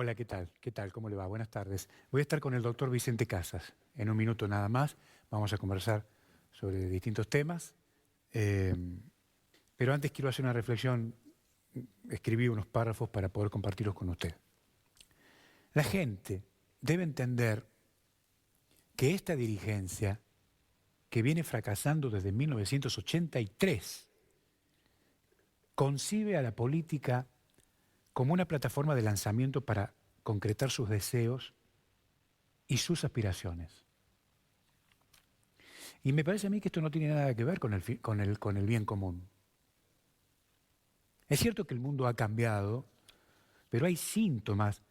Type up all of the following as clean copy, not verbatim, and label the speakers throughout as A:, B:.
A: Hola, ¿qué tal? ¿Qué tal? ¿Cómo le va? Buenas tardes. Voy a estar con el doctor Vicente Casas. En un minuto nada más vamos a conversar sobre distintos temas. Eh, pero antes quiero hacer una reflexión. Escribí unos párrafos para poder compartirlos con usted. La gente debe entender que esta dirigencia, que viene fracasando desde 1983, concibe a la política como una plataforma de lanzamiento para concretar sus deseos y sus aspiraciones. Y me parece a mí que esto no tiene nada que ver con el bien común. Es cierto que el mundo ha cambiado, pero hay síntomas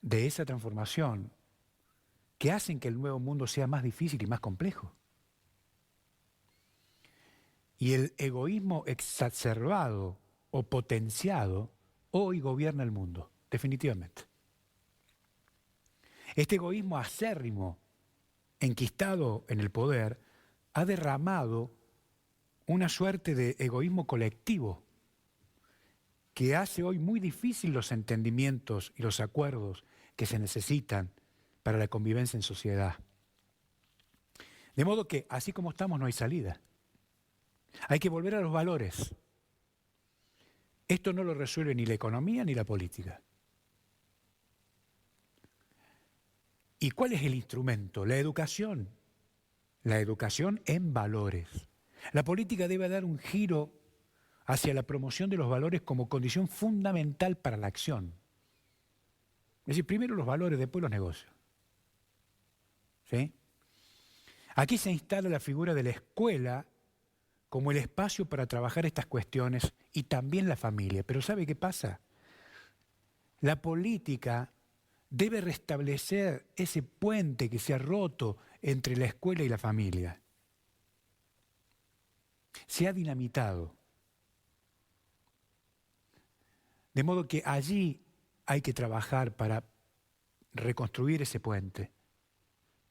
A: de esa transformación que hacen que el nuevo mundo sea más difícil y más complejo. Y el egoísmo exacerbado o potenciado hoy gobierna el mundo, definitivamente. Este egoísmo acérrimo, enquistado en el poder, ha derramado una suerte de egoísmo colectivo que hace hoy muy difícil los entendimientos y los acuerdos que se necesitan para la convivencia en sociedad. De modo que, así como estamos, no hay salida. Hay que volver a los valores. Esto no lo resuelve ni la economía ni la política. ¿Y cuál es el instrumento? La educación. La educación en valores. La política debe dar un giro hacia la promoción de los valores como condición fundamental para la acción. Es decir, primero los valores, después los negocios. ¿Sí? Aquí se instala la figura de la escuela como el espacio para trabajar estas cuestiones y también la familia. Pero ¿sabe qué pasa? La política debe restablecer ese puente que se ha roto entre la escuela y la familia. Se ha dinamitado. De modo que allí hay que trabajar para reconstruir ese puente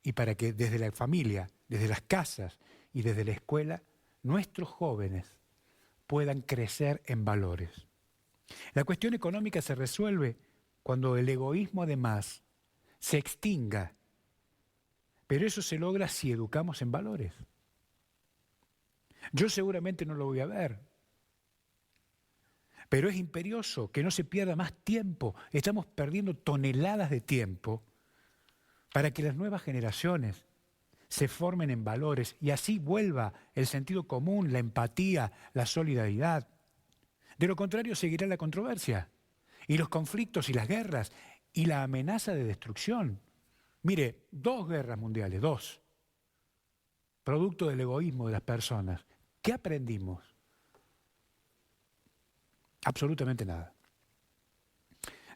A: y para que desde la familia, desde las casas y desde la escuela, nuestros jóvenes puedan crecer en valores. La cuestión económica se resuelve cuando el egoísmo además se extinga, pero eso se logra si educamos en valores. Yo seguramente no lo voy a ver, pero es imperioso que no se pierda más tiempo. Estamos perdiendo toneladas de tiempo para que las nuevas generaciones se formen en valores y así vuelva el sentido común, la empatía, la solidaridad. De lo contrario seguirá la controversia y los conflictos y las guerras y la amenaza de destrucción. Mire, 2 guerras mundiales, 2, producto del egoísmo de las personas. ¿Qué aprendimos? Absolutamente nada.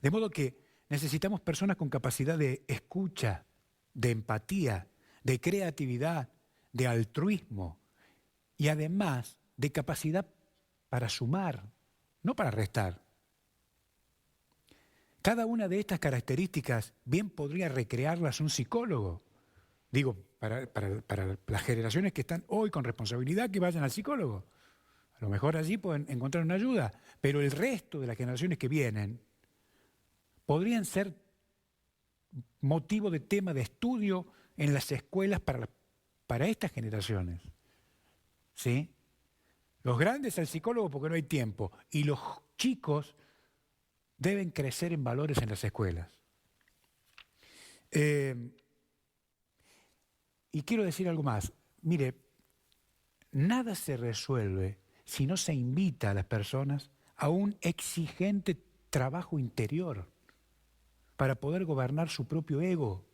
A: De modo que necesitamos personas con capacidad de escucha, de empatía, de creatividad, de altruismo y además de capacidad para sumar, no para restar. Cada una de estas características bien podría recrearlas un psicólogo. Digo, para las generaciones que están hoy con responsabilidad, que vayan al psicólogo. A lo mejor allí pueden encontrar una ayuda, pero el resto de las generaciones que vienen podrían ser motivo de tema de estudio en las escuelas para estas generaciones. ¿Sí? Los grandes al psicólogo porque no hay tiempo, y los chicos deben crecer en valores en las escuelas. Y quiero decir algo más. Mire, nada se resuelve si no se invita a las personas a un exigente trabajo interior para poder gobernar su propio ego.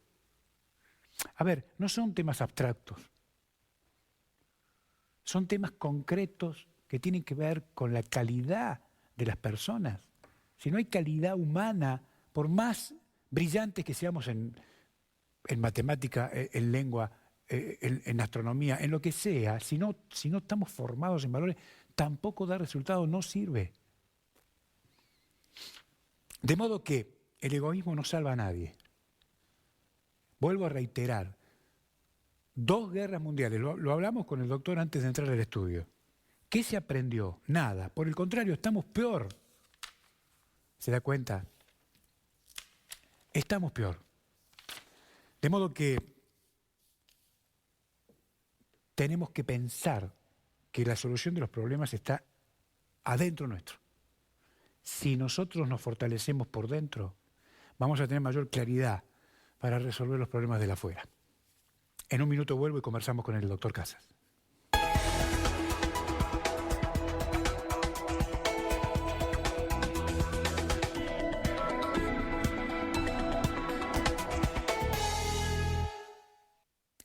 A: A ver, no son temas abstractos, son temas concretos que tienen que ver con la calidad de las personas. Si no hay calidad humana, por más brillantes que seamos en matemática, en lengua, en astronomía, en lo que sea, si no estamos formados en valores, tampoco da resultado, no sirve. De modo que el egoísmo no salva a nadie. Vuelvo a reiterar, 2 guerras mundiales, lo hablamos con el doctor antes de entrar al estudio. ¿Qué se aprendió? Nada. Por el contrario, estamos peor. ¿Se da cuenta? estamos peor. De modo que tenemos que pensar que la solución de los problemas está adentro nuestro. Si nosotros nos fortalecemos por dentro, vamos a tener mayor claridad para resolver los problemas de la afuera. En un minuto vuelvo y conversamos con el doctor Casas.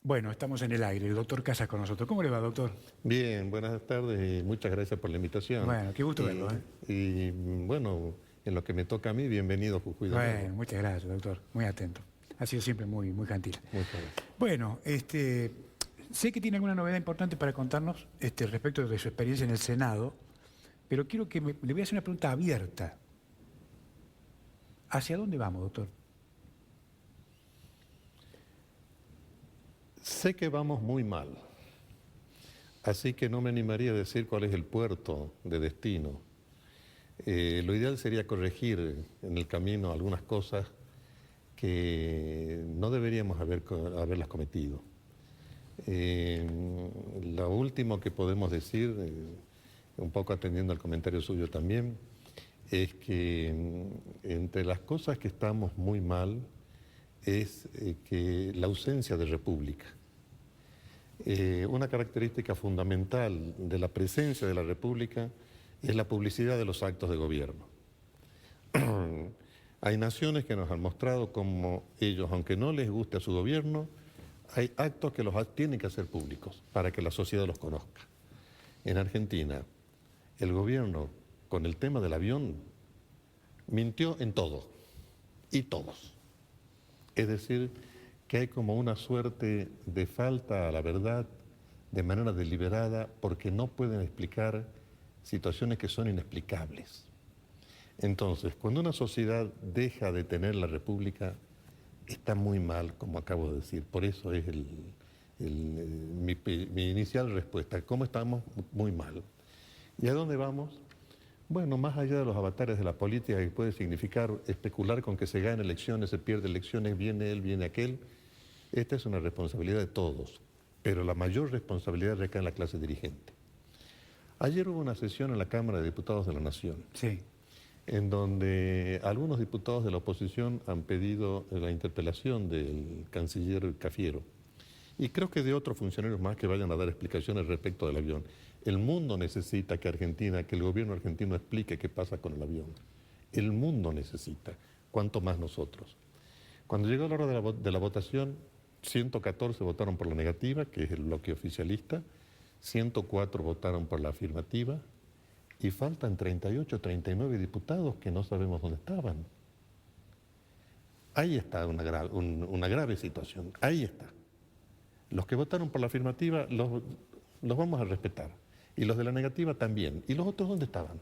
A: Bueno, estamos en el aire, el doctor Casas con nosotros. ¿Cómo le va, doctor?
B: Bien, buenas tardes y muchas gracias por la invitación.
A: Bueno, qué gusto verlo.
B: Y bueno, en lo que me toca a mí, bienvenido a Jujuy.
A: Bueno, muchas gracias, doctor. Muy atento. Ha sido siempre muy gentil.
B: Muchas gracias.
A: Bueno, sé que tiene alguna novedad importante para contarnos respecto de su experiencia en el Senado, pero quiero que le voy a hacer una pregunta abierta. ¿Hacia dónde vamos, doctor?
B: Sé que vamos muy mal, así que no me animaría a decir cuál es el puerto de destino. Lo ideal sería corregir en el camino algunas cosas que no deberíamos haberlas cometido. Lo último que podemos decir, un poco atendiendo al comentario suyo también, es que entre las cosas que estamos muy mal es que la ausencia de república. Una característica fundamental de la presencia de la república es la publicidad de los actos de gobierno. Hay naciones que nos han mostrado cómo ellos, aunque no les guste a su gobierno, hay actos que los tienen que hacer públicos para que la sociedad los conozca. En Argentina, el gobierno, con el tema del avión, mintió en todo, y todos. Es decir, que hay como una suerte de falta a la verdad de manera deliberada porque no pueden explicar situaciones que son inexplicables. Entonces, cuando una sociedad deja de tener la república, está muy mal, como acabo de decir. Por eso es mi inicial respuesta. ¿Cómo estamos? Muy mal. ¿Y a dónde vamos? Bueno, más allá de los avatares de la política que puede significar especular con que se gana elecciones, se pierde elecciones, viene él, viene aquel, esta es una responsabilidad de todos, pero la mayor responsabilidad recae en la clase dirigente. Ayer hubo una sesión en la Cámara de Diputados de la Nación,
A: Sí.
B: en donde algunos diputados de la oposición han pedido la interpelación del canciller Cafiero, y creo que de otros funcionarios más que vayan a dar explicaciones respecto del avión. El mundo necesita que el gobierno argentino explique qué pasa con el avión. El mundo necesita, cuanto más nosotros. Cuando llegó la hora de la votación, 114 votaron por la negativa, que es el bloque oficialista, 104 votaron por la afirmativa, y faltan 38, 39 diputados que no sabemos dónde estaban. Ahí está una grave situación, ahí está. Los que votaron por la afirmativa los vamos a respetar, y los de la negativa también. ¿Y los otros dónde estaban?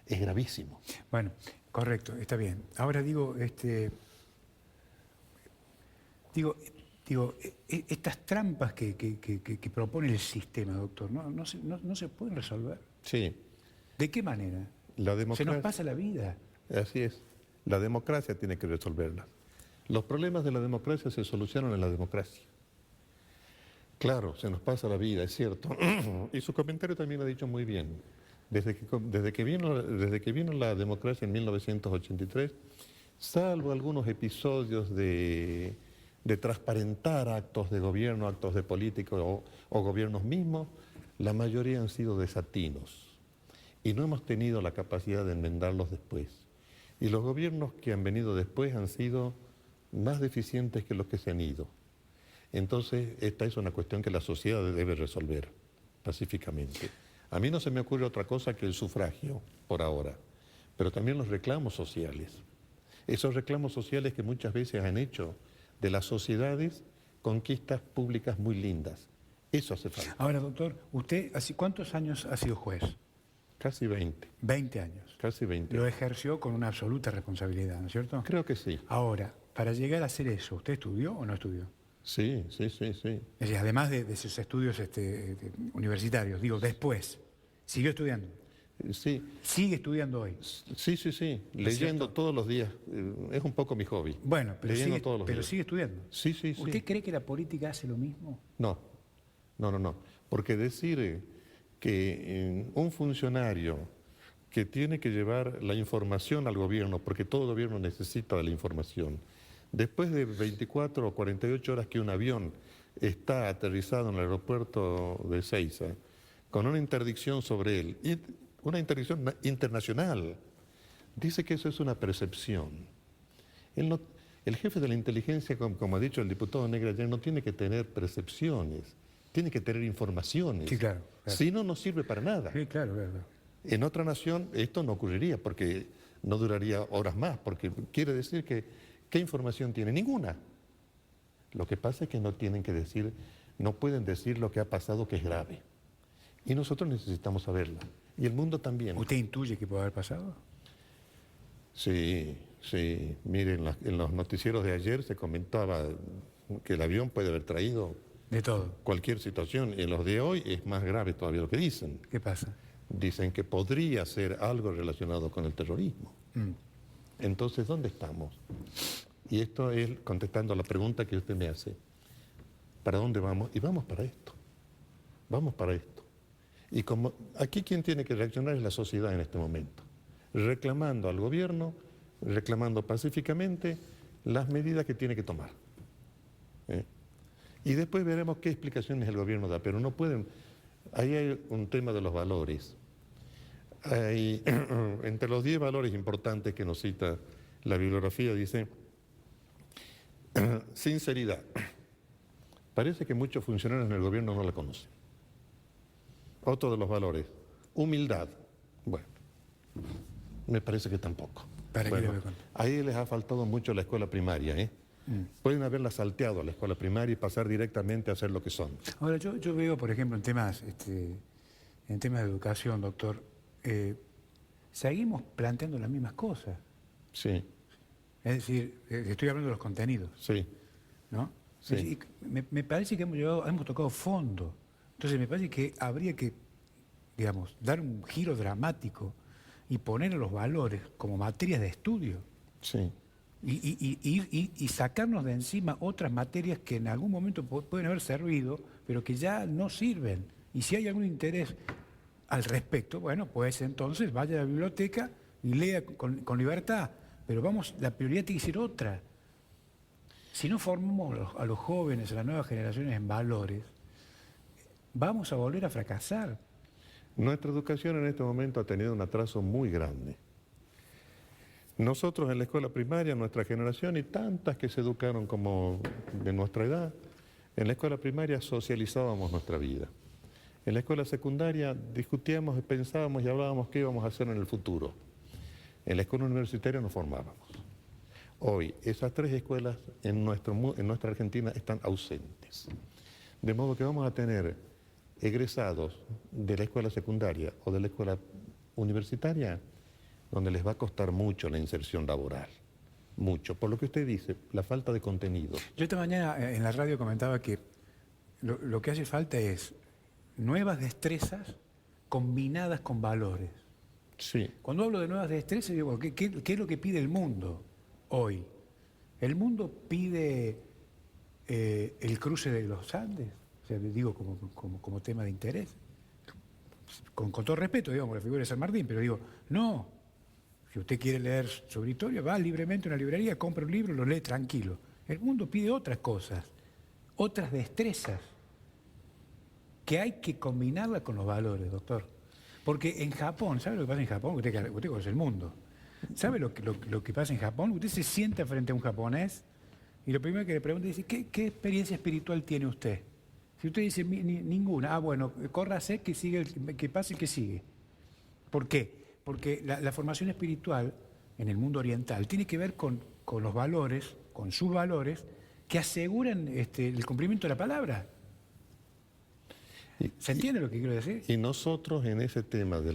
B: Es gravísimo.
A: Bueno, correcto, está bien. Ahora digo, estas trampas que propone el sistema, doctor, no se pueden resolver.
B: Sí.
A: ¿De qué manera?
B: La democracia,
A: se nos pasa la vida.
B: Así es. La democracia tiene que resolverlas. Los problemas de la democracia se solucionan en la democracia. Claro, se nos pasa la vida, es cierto. Y su comentario también lo ha dicho muy bien. Desde que vino la democracia en 1983, salvo algunos episodios de transparentar actos de gobierno, actos de políticos o gobiernos mismos, la mayoría han sido desatinos. Y no hemos tenido la capacidad de enmendarlos después. Y los gobiernos que han venido después han sido más deficientes que los que se han ido. Entonces, esta es una cuestión que la sociedad debe resolver pacíficamente. A mí no se me ocurre otra cosa que el sufragio, por ahora, pero también los reclamos sociales. Esos reclamos sociales que muchas veces han hecho de las sociedades conquistas públicas muy lindas. Eso hace falta.
A: Ahora, doctor, ¿usted hace cuántos años ha sido juez?
B: Casi 20.
A: 20 años.
B: Casi 20.
A: Lo ejerció con una absoluta responsabilidad, ¿no es cierto?
B: Creo que sí.
A: Ahora, para llegar a hacer eso, ¿usted estudió o no estudió?
B: Sí.
A: Es decir, además de sus estudios universitarios, digo, después, ¿siguió estudiando?
B: Sí,
A: ¿Sigue estudiando hoy?
B: sí, leyendo todos los días. Es un poco mi hobby.
A: Bueno, pero,
B: leyendo todos los días.
A: sigue estudiando.
B: Sí, sí, sí.
A: ¿Usted cree que la política hace lo mismo?
B: No. Porque decir que un funcionario que tiene que llevar la información al gobierno, porque todo gobierno necesita de la información, después de 24 o 48 horas que un avión está aterrizado en el aeropuerto de Ezeiza, con una interdicción sobre él, y una interdicción internacional, dice que eso es una percepción. El jefe de la inteligencia, como ha dicho el diputado Negri ayer, no tiene que tener percepciones, tiene que tener informaciones.
A: Sí, claro.
B: Si no, no sirve para nada.
A: Sí, claro.
B: En otra nación esto no ocurriría, porque no duraría horas más, porque quiere decir que, ¿qué información tiene? Ninguna. Lo que pasa es que no tienen que decir, no pueden decir lo que ha pasado que es grave. Y nosotros necesitamos saberlo. Y el mundo también.
A: ¿Usted intuye que puede haber pasado?
B: Sí. Miren, en los noticieros de ayer se comentaba que el avión puede haber traído
A: De todo.
B: cualquier situación. Y en los de hoy es más grave todavía lo que dicen.
A: ¿Qué pasa?
B: Dicen que podría ser algo relacionado con el terrorismo. Entonces, ¿dónde estamos? Y esto es contestando a la pregunta que usted me hace. ¿Para dónde vamos? Y vamos para esto. Vamos para esto. Y como aquí quien tiene que reaccionar es la sociedad en este momento, reclamando al gobierno, reclamando pacíficamente las medidas que tiene que tomar. Y después veremos qué explicaciones el gobierno da, pero no pueden. Ahí hay un tema de los valores. Entre los 10 valores importantes que nos cita la bibliografía dice sinceridad. Parece que muchos funcionarios en el gobierno no la conocen. Otro de los valores, humildad. Bueno, me parece que tampoco. Ahí les ha faltado mucho la escuela primaria. Pueden haberla salteado a la escuela primaria y pasar directamente a ser lo que son.
A: Ahora, yo veo, por ejemplo, en temas de educación, doctor, seguimos planteando las mismas cosas.
B: Sí.
A: Es decir, estoy hablando de los contenidos.
B: Sí.
A: ¿No?
B: Sí.
A: Me parece que hemos tocado fondo. Entonces me parece que habría que, digamos, dar un giro dramático y poner a los valores como materias de estudio.
B: Sí.
A: Y sacarnos de encima otras materias que en algún momento pueden haber servido, pero que ya no sirven. Y si hay algún interés al respecto, bueno, pues entonces vaya a la biblioteca y lea con libertad. Pero vamos, la prioridad tiene que ser otra. Si no formamos a los jóvenes, a las nuevas generaciones en valores, vamos a volver a fracasar.
B: Nuestra educación en este momento ha tenido un atraso muy grande. Nosotros en la escuela primaria, nuestra generación y tantas que se educaron como de nuestra edad, en la escuela primaria socializábamos nuestra vida. En la escuela secundaria discutíamos, pensábamos y hablábamos qué íbamos a hacer en el futuro. En la escuela universitaria nos formábamos. Hoy, esas 3 escuelas en nuestra Argentina están ausentes. De modo que vamos a tener egresados de la escuela secundaria o de la escuela universitaria donde les va a costar mucho la inserción laboral. Mucho. Por lo que usted dice, la falta de contenido.
A: Yo esta mañana en la radio comentaba que lo que hace falta es nuevas destrezas combinadas con valores.
B: Sí.
A: Cuando hablo de nuevas destrezas, digo, ¿qué es lo que pide el mundo hoy? El mundo pide el cruce de los Andes, o sea, digo como tema de interés. Con todo respeto, digamos, la figura de San Martín, pero digo, no. Si usted quiere leer sobre historia, va libremente a una librería, compra un libro, lo lee tranquilo. El mundo pide otras cosas, otras destrezas, que hay que combinarlas con los valores, doctor. Porque en Japón, ¿sabe lo que pasa en Japón? Usted conoce el mundo. ¿Sabe lo que pasa en Japón? Usted se sienta frente a un japonés y lo primero que le pregunta es, ¿qué experiencia espiritual tiene usted? Si usted dice ninguna, bueno, córrase, que pase, que sigue. ¿Por qué? Porque la formación espiritual en el mundo oriental tiene que ver con los valores, con sus valores, que aseguran el cumplimiento de la palabra. ¿Se entiende lo que quiero decir?
B: Y nosotros en ese tema de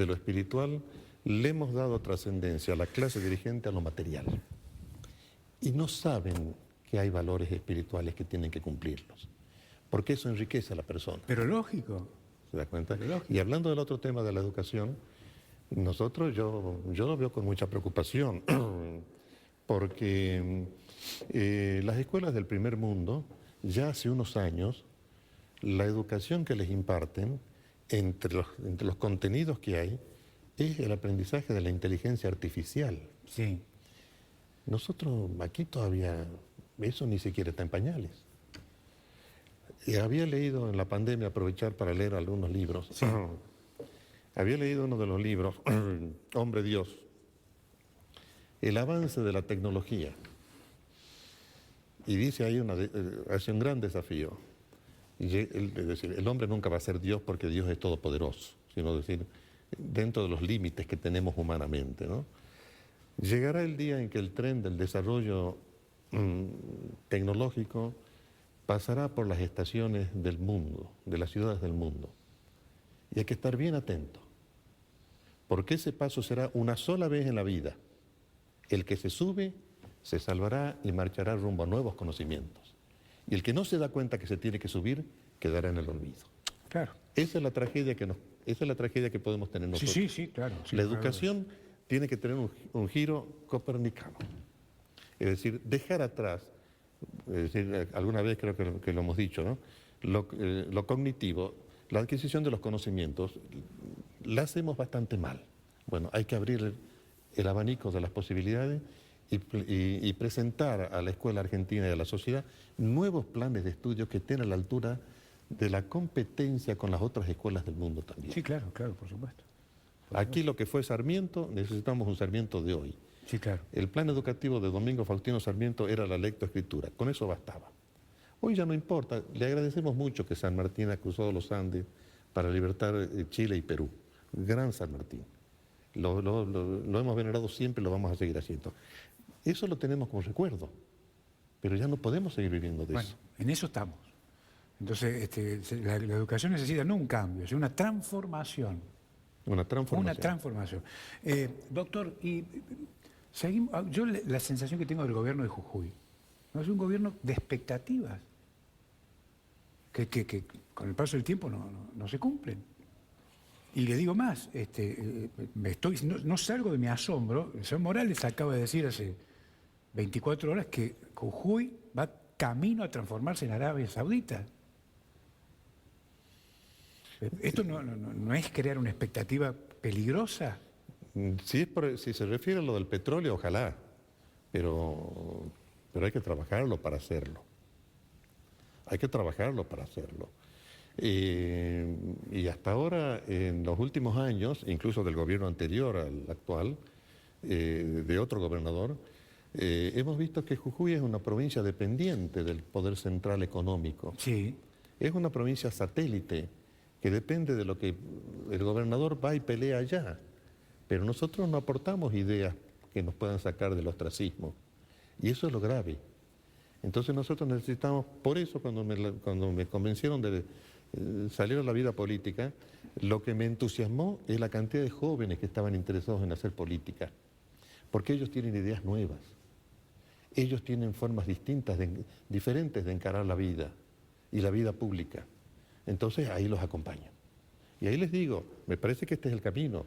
B: lo espiritual le hemos dado trascendencia a la clase dirigente a lo material. Y no saben que hay valores espirituales que tienen que cumplirlos, porque eso enriquece a la persona.
A: Pero lógico.
B: ¿se da cuenta?
A: Lógico.
B: Y hablando del otro tema de la educación, yo lo veo con mucha preocupación, porque las escuelas del primer mundo, ya hace unos años, la educación que les imparten, entre los contenidos que hay, es el aprendizaje de la inteligencia artificial.
A: Sí.
B: Nosotros aquí todavía, eso ni siquiera está en pañales. Había leído en la pandemia, aprovechar para leer algunos libros.
A: Sí.
B: Había leído uno de los libros, Hombre Dios, el avance de la tecnología. Y dice ahí, hace un gran desafío. Es decir, el hombre nunca va a ser Dios porque Dios es todopoderoso, sino decir, dentro de los límites que tenemos humanamente, ¿no? Llegará el día en que el tren del desarrollo tecnológico pasará por las estaciones del mundo, de las ciudades del mundo. Y hay que estar bien atento, porque ese paso será una sola vez en la vida. El que se sube se salvará y marchará rumbo a nuevos conocimientos. Y el que no se da cuenta que se tiene que subir, quedará en el olvido.
A: Claro.
B: Esa es la tragedia que podemos tener nosotros.
A: Sí, claro. Sí,
B: la educación tiene que tener un giro copernicano. Es decir, dejar atrás, es decir, alguna vez creo que lo hemos dicho, ¿no? Lo cognitivo, la adquisición de los conocimientos, la hacemos bastante mal. Bueno, hay que abrir el abanico de las posibilidades y presentar a la escuela argentina y a la sociedad nuevos planes de estudio que estén a la altura de la competencia con las otras escuelas del mundo también.
A: Sí, claro, por supuesto.
B: Aquí lo que fue Sarmiento, necesitamos un Sarmiento de hoy.
A: Sí, claro.
B: El plan educativo de Domingo Faustino Sarmiento era la lectoescritura, con eso bastaba. Hoy ya no importa, le agradecemos mucho que San Martín ha cruzado los Andes para libertar Chile y Perú. Gran San Martín. Lo hemos venerado siempre y lo vamos a seguir haciendo. Eso lo tenemos como recuerdo, pero ya no podemos seguir viviendo de eso.
A: En eso estamos. Entonces, la educación necesita no un cambio, sino una transformación.
B: Una transformación.
A: Una transformación. Doctor, y seguimos, yo la sensación que tengo del gobierno de Jujuy, ¿no? Es un gobierno de expectativas, que con el paso del tiempo no se cumplen. Y le digo más, no salgo de mi asombro. El señor Morales acaba de decir hace 24 horas que Jujuy va camino a transformarse en Arabia Saudita. ¿Esto no es crear una expectativa peligrosa?
B: Si se refiere a lo del petróleo, ojalá, pero hay que trabajarlo para hacerlo. Hay que trabajarlo para hacerlo. Y hasta ahora, en los últimos años, incluso del gobierno anterior al actual, de otro gobernador, hemos visto que Jujuy es una provincia dependiente del poder central económico.
A: Sí.
B: Es una provincia satélite que depende de lo que el gobernador va y pelea allá. Pero nosotros no aportamos ideas que nos puedan sacar del ostracismo. Y eso es lo grave. Entonces nosotros necesitamos, por eso cuando me convencieron de salir a la vida política, lo que me entusiasmó es la cantidad de jóvenes que estaban interesados en hacer política. Porque ellos tienen ideas nuevas. Ellos tienen formas diferentes de encarar la vida y la vida pública. Entonces ahí los acompaño. Y ahí les digo, me parece que este es el camino.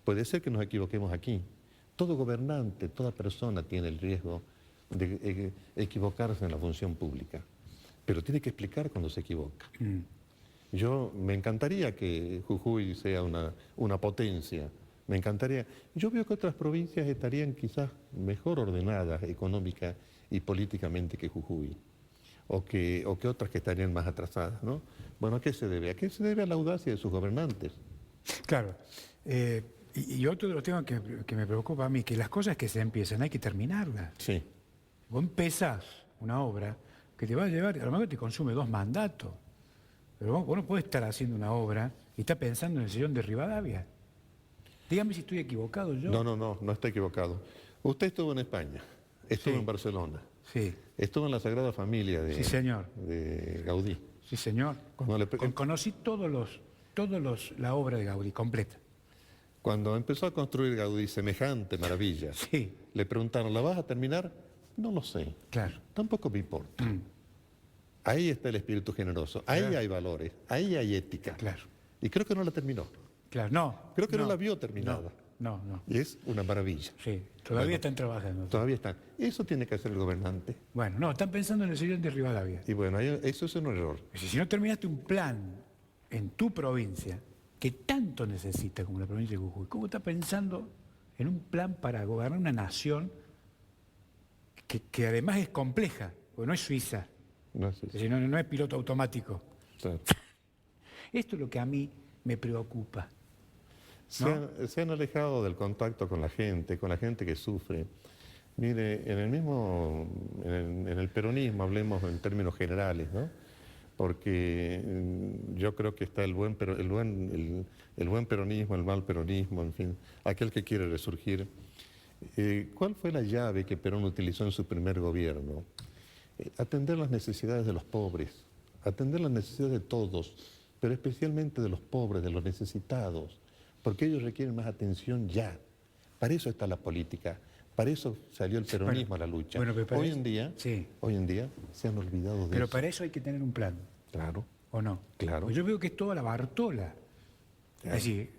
B: Puede ser que nos equivoquemos aquí. Todo gobernante, toda persona tiene el riesgo de equivocarse en la función pública. Pero tiene que explicar cuando se equivoca. Me encantaría que Jujuy sea una potencia. Me encantaría. Yo veo que otras provincias estarían quizás mejor ordenadas económica y políticamente que Jujuy. O que otras que estarían más atrasadas, ¿no? Bueno, ¿a qué se debe? ¿A qué se debe a la audacia de sus gobernantes?
A: Claro. Y otro de los temas que me preocupa a mí, que las cosas que se empiezan hay que terminarlas.
B: Sí.
A: Vos empezás una obra que te va a llevar, a lo mejor te consume 2 mandatos, pero vos no podés estar haciendo una obra y estar pensando en el sillón de Rivadavia. Dígame si estoy equivocado yo.
B: No está equivocado. Usted estuvo en España, estuvo en Barcelona.
A: Sí.
B: Estuvo en la Sagrada Familia
A: Sí, señor.
B: de Gaudí.
A: Sí, señor. Conocí la obra de Gaudí, completa.
B: Cuando empezó a construir Gaudí semejante maravilla,
A: sí.
B: Le preguntaron, ¿la vas a terminar? No lo sé.
A: Claro.
B: Tampoco me importa. Ahí está el espíritu generoso, ahí hay valores, ahí hay ética.
A: Claro.
B: Y creo que no la terminó.
A: Claro, no.
B: Creo que no la vio terminada.
A: No.
B: Y es una maravilla.
A: Sí, todavía están trabajando.
B: Todavía están. Eso tiene que hacer el gobernante.
A: Bueno, no, están pensando en el señor de Rivadavia.
B: Y bueno, eso es un error.
A: Si no terminaste un plan en tu provincia, que tanto necesita como la provincia de Jujuy, ¿cómo estás pensando en un plan para gobernar una nación que además es compleja? Porque no es Suiza,
B: No es
A: es
B: eso.
A: decir, no es piloto automático.
B: Claro.
A: Esto es lo que a mí me preocupa.
B: Se han alejado del contacto con la gente que sufre. Mire, en el peronismo, hablemos en términos generales, ¿no? Porque yo creo que está el buen peronismo, el mal peronismo, en fin, aquel que quiere resurgir. ¿Cuál fue la llave que Perón utilizó en su primer gobierno? Atender las necesidades de los pobres, atender las necesidades de todos, pero especialmente de los pobres, de los necesitados, porque ellos requieren más atención ya. Para eso está la política, para eso salió el peronismo a la lucha.
A: Bueno, pero
B: hoy en día se han olvidado de
A: Pero
B: eso.
A: para eso hay que tener un plan,
B: Claro,
A: ¿o no?
B: claro.
A: Pues yo veo que es toda la Bartola.
B: Claro.
A: Es decir,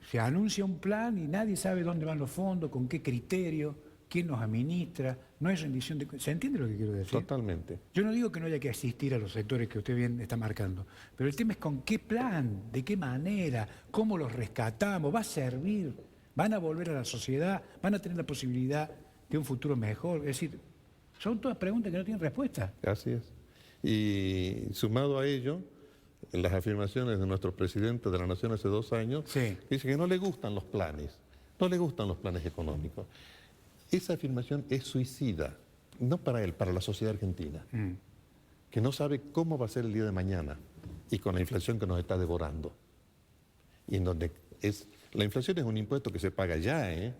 A: se anuncia un plan y nadie sabe dónde van los fondos, con qué criterio, quién los administra, no hay rendición de... ¿Se entiende lo que quiero decir?
B: Totalmente.
A: Yo no digo que no haya que asistir a los sectores que usted bien está marcando, pero el tema es con qué plan, de qué manera, cómo los rescatamos, va a servir, van a volver a la sociedad, van a tener la posibilidad de un futuro mejor. Es decir, son todas preguntas que no tienen respuesta.
B: Así es. Y sumado a ello, las afirmaciones de nuestro presidente de la Nación hace 2 años,
A: Sí.
B: dice que no le gustan los planes, no le gustan los planes económicos. Esa afirmación es suicida, no para él, para la sociedad argentina, que no sabe cómo va a ser el día de mañana y con la inflación que nos está devorando. Y en donde la inflación es un impuesto que se paga ya, ¿eh?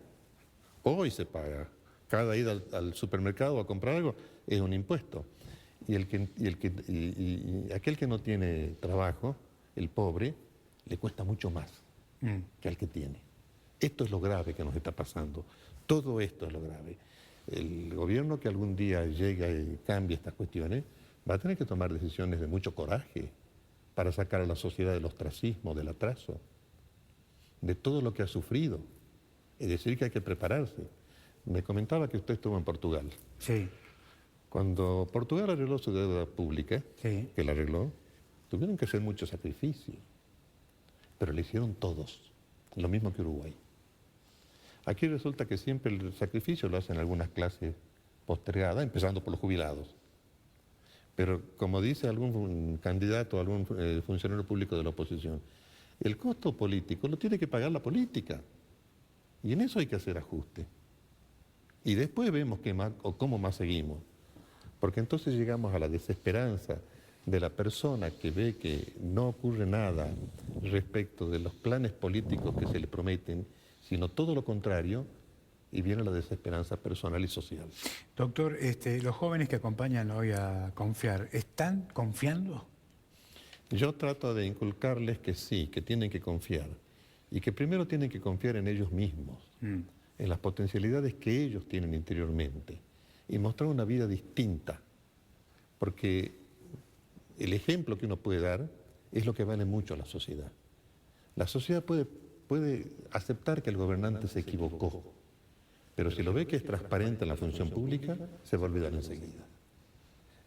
B: Hoy se paga. Cada ida al supermercado a comprar algo es un impuesto. Y aquel que no tiene trabajo, el pobre, le cuesta mucho más que al que tiene. Esto es lo grave que nos está pasando. Todo esto es lo grave. El gobierno que algún día llegue y cambie estas cuestiones va a tener que tomar decisiones de mucho coraje para sacar a la sociedad del ostracismo, del atraso, de todo lo que ha sufrido. Es decir, que hay que prepararse. Me comentaba que usted estuvo en Portugal.
A: Sí,
B: Cuando Portugal arregló su deuda pública,
A: sí.
B: que la arregló, tuvieron que hacer muchos sacrificios, pero lo hicieron todos, lo mismo que Uruguay. Aquí resulta que siempre el sacrificio lo hacen algunas clases postergadas, empezando por los jubilados. Pero como dice algún candidato, algún funcionario público de la oposición, el costo político lo tiene que pagar la política. Y en eso hay que hacer ajuste. Y después vemos cómo más seguimos. Porque entonces llegamos a la desesperanza de la persona que ve que no ocurre nada respecto de los planes políticos que se le prometen, sino todo lo contrario, y viene la desesperanza personal y social.
A: Doctor, los jóvenes que acompañan hoy a Confiar, ¿están confiando?
B: Yo trato de inculcarles que sí, que tienen que confiar, y que primero tienen que confiar en ellos mismos, en las potencialidades que ellos tienen interiormente, y mostrar una vida distinta, porque el ejemplo que uno puede dar es lo que vale mucho a la sociedad. La sociedad puede aceptar que el gobernante se equivocó, pero si lo ve que es transparente en la función pública, se va a olvidar enseguida.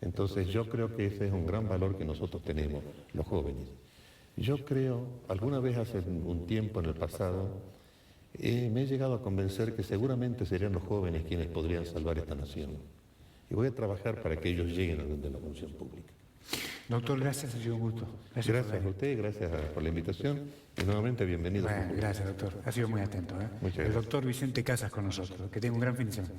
B: Entonces yo creo que ese es un gran valor que nosotros tenemos, los jóvenes. Yo creo, alguna vez hace un tiempo en el pasado, me he llegado a convencer que seguramente serían los jóvenes quienes podrían salvar esta nación. Y voy a trabajar para que ellos lleguen a la función pública.
A: Doctor, gracias, ha sido un gusto.
B: Gracias a usted, gracias por la invitación y nuevamente bienvenido.
A: Bueno, gracias, doctor. Ha sido muy atento.
B: Muchas
A: El
B: gracias.
A: doctor Vicente Casas con nosotros. Que tenga un gran fin de semana.